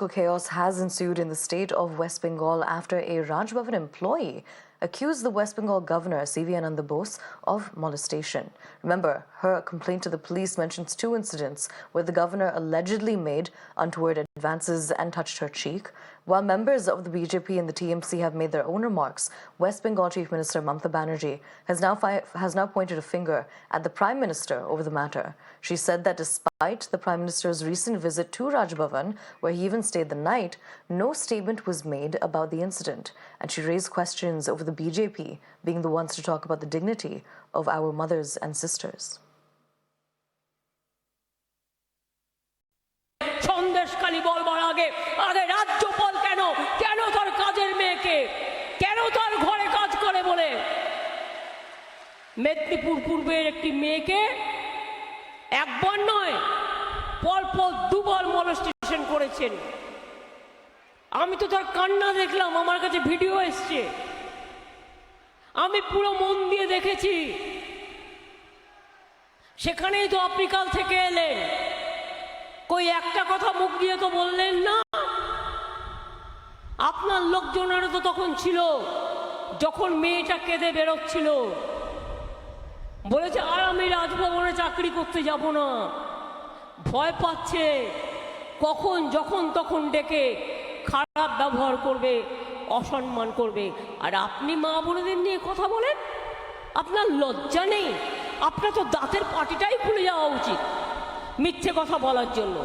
Political chaos has ensued in the state of West Bengal after a Raj Bhavan employee accused the West Bengal governor, C.V. Ananda Bose, of molestation. Remember, her complaint to the police mentions two incidents where the governor allegedly made untoward advances and touched her cheek. While members of the BJP and the TMC have made their own remarks, West Bengal Chief Minister Mamata Banerjee has now pointed a finger at the Prime Minister over the matter. She said that despite the Prime Minister's recent visit to Raj Bhavan, where he even stayed the night, no statement was made about the incident, and she raised questions over the BJP being the ones to talk about the dignity of our mothers and sisters. Sandeshkhali বলবার আগে আরে রাজ্যপাল কেন তার কাজের মেয়েকে কেন তার ঘরে কাজ করে বলে মেদিনীপুর পূর্বের একটি মেয়েকে একবার নয় পরপর দুবার মলেস্টেশন করেছেন। আমি তো তার কান্না দেখলাম, আমার কাছে ভিডিও এসছে, আমি পুরো মন দিয়ে দেখেছি। সেখানেই তো আপনি কাল থেকে এলেন, কই একটা কথা মুখ দিয়ে তো বললেন না। আপনার লোকজনেরও তো তখন ছিল, যখন মেয়েটা কেঁদে বেরোচ্ছিল, বলেছে আর আমি রাজভবনে চাকরি করতে যাব না, ভয় পাচ্ছে কখন যখন তখন ডেকে খারাপ ব্যবহার করবে, অসম্মান করবে। আর আপনি মা বোনেদের নিয়ে কথা বলেন, আপনার লজ্জা নেই? আপনার তো দাঁতের পাটিটাই খুলে যাওয়া উচিত মিথ্যে কথা বলার জন্য।